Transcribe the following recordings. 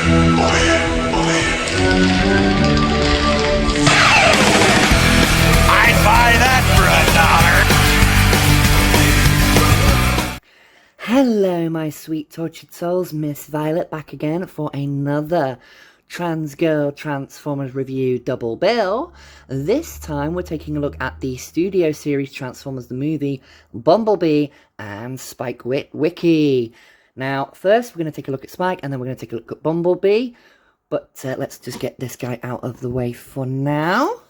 I'd buy that for $1. Hello, my sweet tortured souls. Miss Violet back again for another Trans Girl Transformers review double bill. This time we're taking a look at the studio series Transformers the movie, Bumblebee and Spike Wiki. Now, first we're going to take a look at Spike and then we're going to take a look at Bumblebee. But let's just get this guy out of the way for now.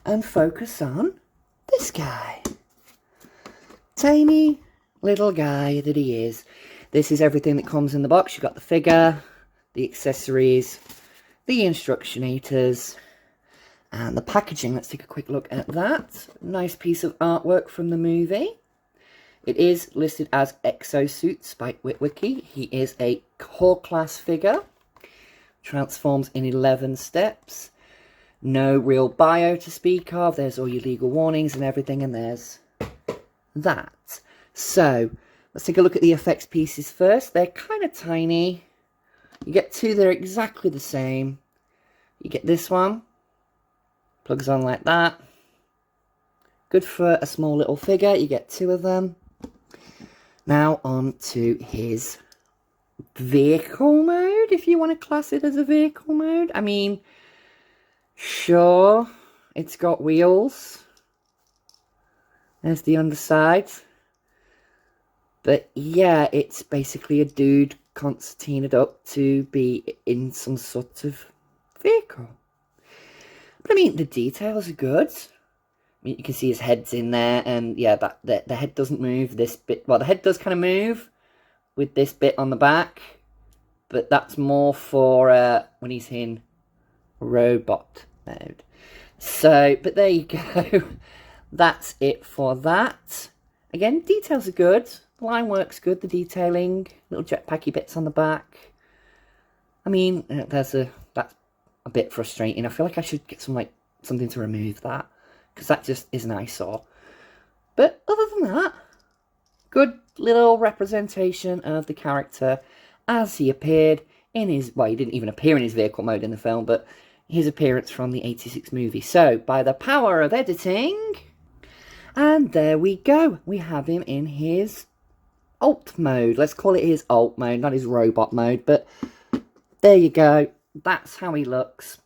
And focus on this guy. Tiny little guy that he is. This is everything that comes in the box. You've got the figure, the accessories, the instructionators, and the packaging. Let's take a quick look at that. Nice piece of artwork from the movie. It is listed as Exo-suite Spike Witwicky. He is a core class figure. Transforms in 11 steps. No real bio to speak of. There's all your legal warnings and everything, and there's that. So, let's take a look at the effects pieces first. They're kind of tiny. You get two that are exactly the same. You get this one. Plugs on like that. Good for a small little figure. You get two of them. Now on to his vehicle mode, if you want to class it as a vehicle mode. I mean, sure, it's got wheels. There's the underside. But yeah, it's basically a dude concertinaed up to be in some sort of vehicle. But I mean, the details are good. I mean, you can see his head's in there, and yeah, the head doesn't move. This bit, well, the head does kind of move with this bit on the back, but that's more for when he's in robot mode. So, but there you go. That's it for that. Again, details are good. The line work's good. The detailing, little jetpacky bits on the back. I mean, that's a bit frustrating. I feel like I should get something to remove that, because that just is an eyesore. But other than that, good little representation of the character as he appeared in his, well, he didn't even appear in his vehicle mode in the film, but his appearance from the 86 movie. So, by the power of editing, and there we go. We have him in his alt mode. Let's call it his alt mode, not his robot mode, but there you go. That's how he looks.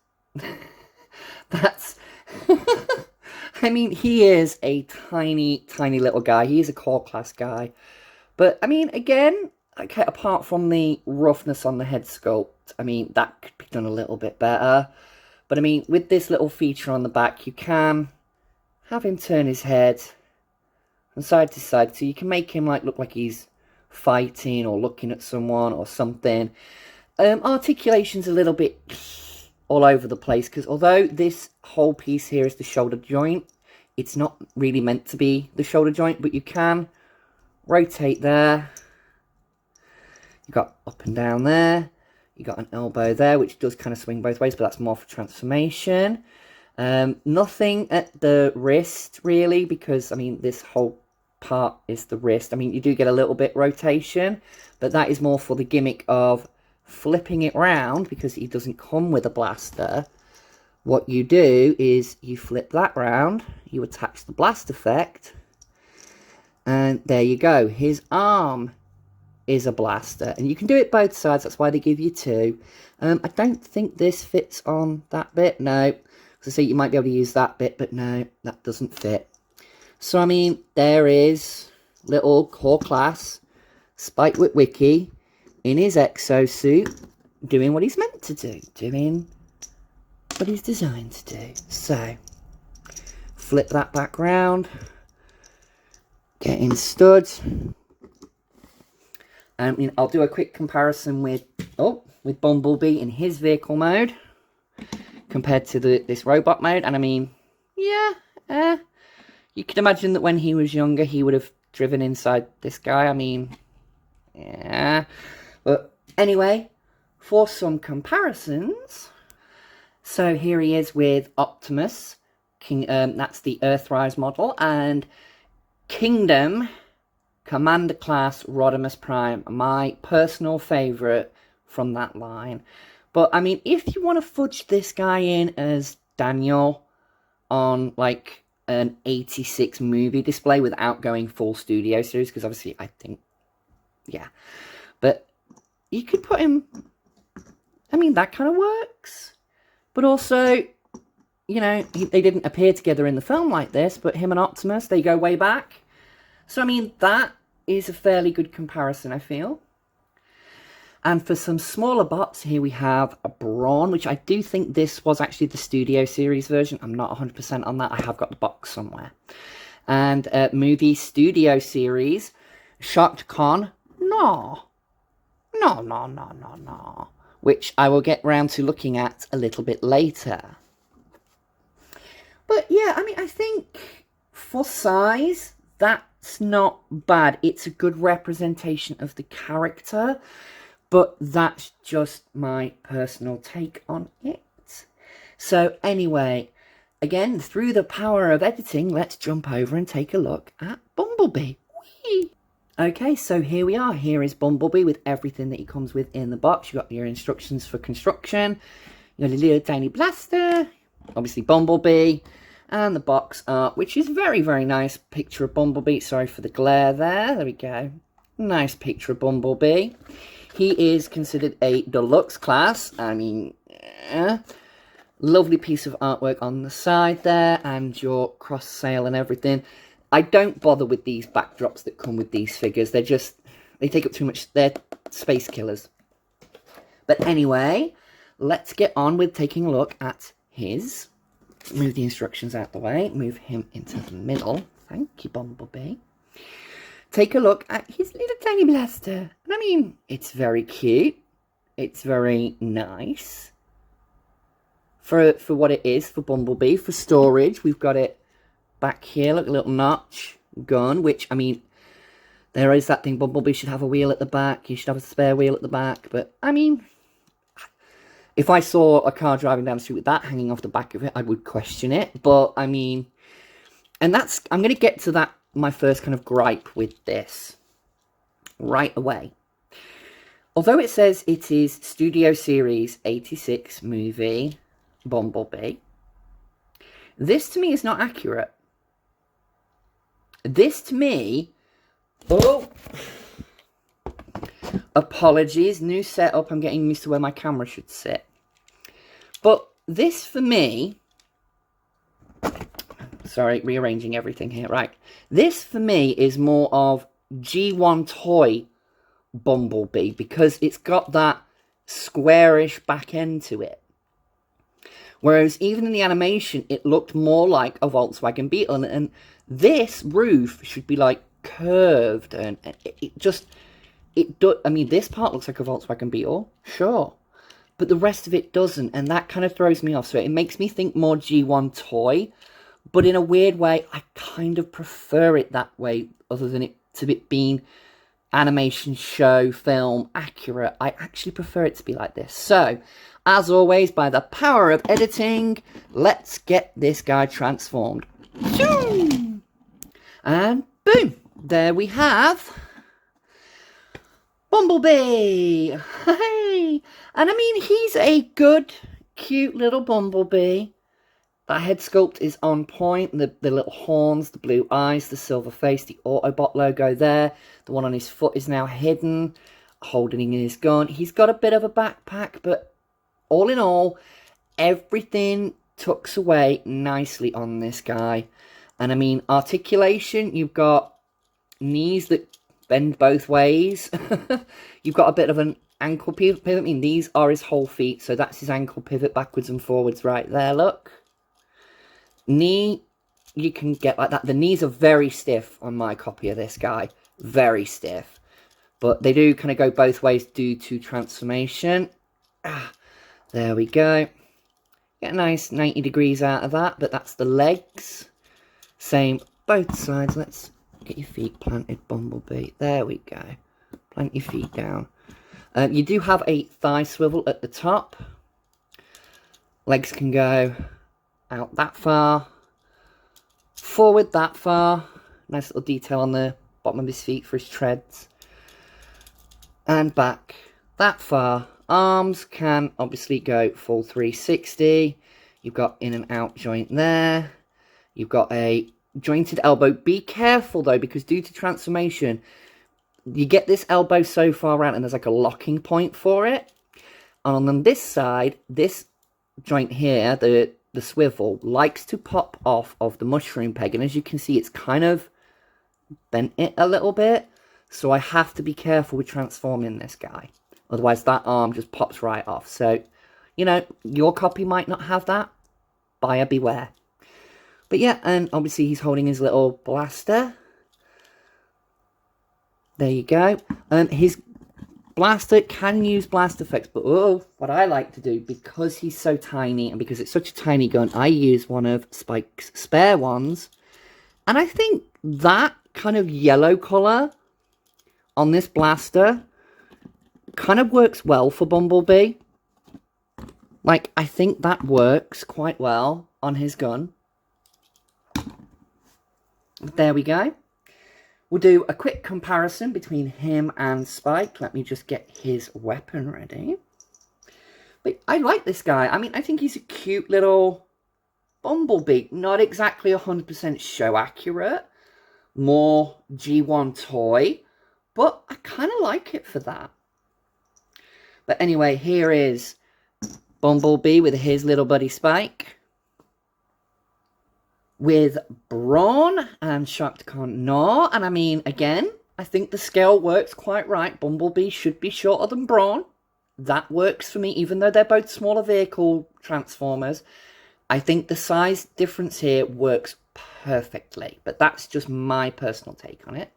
That's... I mean, he is a tiny, tiny little guy. He is a core class guy. But, I mean, again, okay, apart from the roughness on the head sculpt, I mean, that could be done a little bit better. But, I mean, with this little feature on the back, you can have him turn his head from side to side. So you can make him, look like he's fighting or looking at someone or something. Articulation's a little bit all over the place, because although this whole piece here is the shoulder joint, it's not really meant to be the shoulder joint, but you can rotate there. You've got up and down there. You've got an elbow there, which does kind of swing both ways, but that's more for transformation. Nothing at the wrist, really, because, I mean, this whole part is the wrist. I mean, you do get a little bit rotation, but that is more for the gimmick of flipping it round, because he doesn't come with a blaster. What you do is you flip that round, you attach the blast effect, and there you go. His arm is a blaster, and you can do it both sides. That's why they give you two. I don't think this fits on that bit. No, so see, you might be able to use that bit, but no, that doesn't fit. So I mean, there is little core class Spike Witwicky in his exosuit, doing what he's meant to do, doing what he's designed to do. So, flip that back round, get in studs. I mean, I'll do a quick comparison with Bumblebee in his vehicle mode compared to this robot mode. And I mean, yeah, you could imagine that when he was younger, he would have driven inside this guy. I mean, yeah. But anyway, for some comparisons, so here he is with Optimus, that's the Earthrise model, and Kingdom Commander Class Rodimus Prime, my personal favourite from that line. But, I mean, if you want to fudge this guy in as Daniel on, like, an 86 movie display without going full studio series, because obviously I think, yeah. But you could put him, I mean, that kind of works. But also, you know, they didn't appear together in the film like this, but him and Optimus, they go way back. So, I mean, that is a fairly good comparison, I feel. And for some smaller bots, here we have a Brawn, which I do think this was actually the Studio Series version. I'm not 100% on that. I have got the box somewhere. And movie Studio Series, Shocked Con, no, which I will get round to looking at a little bit later. But yeah, I mean, I think for size, that's not bad. It's a good representation of the character. But that's just my personal take on it. So anyway, again, through the power of editing, let's jump over and take a look at Bumblebee. Whee! Okay, so here we are. Here is Bumblebee with everything that he comes with in the box. You've got your instructions for construction, your little tiny blaster, obviously Bumblebee, and the box art, which is very, very nice. Picture of Bumblebee. Sorry for the glare there. There we go. Nice picture of Bumblebee. He is considered a deluxe class. I mean, lovely piece of artwork on the side there, and your cross sail and everything. I don't bother with these backdrops that come with these figures. They take up too much. They're space killers. But anyway, let's get on with taking a look at his. Move the instructions out the way. Move him into the middle. Thank you, Bumblebee. Take a look at his little tiny blaster. And I mean, it's very cute. It's very nice. For what it is, for Bumblebee. For storage, we've got it back here. Look, a little notch gun, which, I mean, there is that thing. Bumblebee should have a wheel at the back. You should have a spare wheel at the back. But, I mean, if I saw a car driving down the street with that hanging off the back of it, I would question it. But, I mean, and that's, I'm going to get to that, my first kind of gripe with this right away. Although it says it is Studio Series 86 movie Bumblebee, this to me is not accurate. This to me, apologies, new setup, I'm getting used to where my camera should sit. But this for me, sorry, rearranging everything here, right. This for me is more of G1 toy Bumblebee, because it's got that squarish back end to it. Whereas even in the animation, it looked more like a Volkswagen Beetle. And this roof should be like curved. And I mean, this part looks like a Volkswagen Beetle, sure. But the rest of it doesn't. And that kind of throws me off. So it makes me think more G1 toy. But in a weird way, I kind of prefer it that way, other than it being animation, show, film, accurate. I actually prefer it to be like this. So, as always, by the power of editing, let's get this guy transformed. And boom, there we have Bumblebee. Hey, and I mean, he's a good, cute little Bumblebee. That head sculpt is on point. The little horns, the blue eyes, the silver face, the Autobot logo there. The one on his foot is now hidden, holding his gun. He's got a bit of a backpack, but all in all, everything tucks away nicely on this guy. And I mean, articulation, you've got knees that bend both ways. You've got a bit of an ankle pivot. I mean, these are his whole feet, so that's his ankle pivot backwards and forwards right there, look. Knee, you can get like that. The knees are very stiff on my copy of this guy. Very stiff. But they do kind of go both ways due to transformation. There we go. Get a nice 90 degrees out of that, but that's the legs. Same both sides. Let's get your feet planted, Bumblebee. There we go. Plant your feet down. You do have a thigh swivel at the top. Legs can go out that far, forward that far. Nice little detail on the bottom of his feet for his treads. And back that far. Arms can obviously go full 360. You've got in and out joint there. You've got a jointed elbow. Be careful though, because due to transformation, you get this elbow so far out and there's like a locking point for it. And on this side, this joint here, the swivel, likes to pop off of the mushroom peg. And as you can see, it's kind of bent it a little bit. So I have to be careful with transforming this guy. Otherwise, that arm just pops right off. So, you know, your copy might not have that. Buyer beware. But yeah, and obviously he's holding his little blaster. There you go. His blaster can use blast effects, but what I like to do, because he's so tiny and because it's such a tiny gun, I use one of Spike's spare ones. And I think that kind of yellow colour on this blaster kind of works well for Bumblebee. Like, I think that works quite well on his gun. There we go. We'll do a quick comparison between him and Spike. Let me just get his weapon ready. But I like this guy. I mean, I think he's a cute little Bumblebee. Not exactly 100% show accurate. More G1 toy. But I kind of like it for that. But anyway, here is Bumblebee with his little buddy Spike. With Brawn and Shark Gnaw. And I mean, again, I think the scale works quite right. Bumblebee should be shorter than Brawn. That works for me, even though they're both smaller vehicle transformers. I think the size difference here works perfectly. But that's just my personal take on it.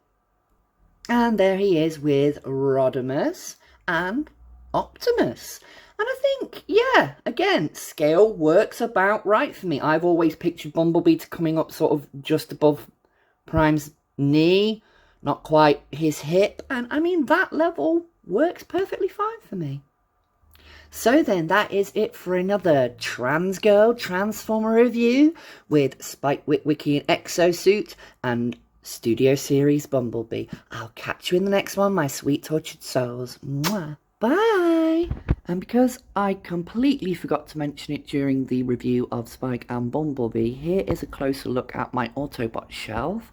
And there he is with Rodimus and Optimus. And I think, yeah, again, scale works about right for me. I've always pictured Bumblebee to coming up sort of just above Prime's knee, not quite his hip. And I mean, that level works perfectly fine for me. So then, that is it for another Trans Girl Transformer review with Spike Witwicky and Exo-suite and Studio Series Bumblebee. I'll catch you in the next one, my sweet tortured souls. Mwah. Bye! And because I completely forgot to mention it during the review of Spike and Bumblebee, here is a closer look at my Autobot shelf.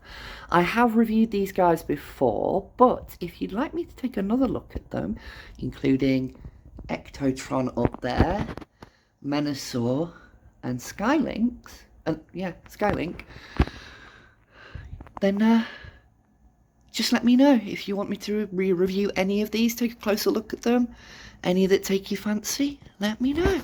I have reviewed these guys before, but if you'd like me to take another look at them, including Ectotron up there, Menasor, and Skylink, then just let me know if you want me to re-review any of these, take a closer look at them. Any that take your fancy, let me know.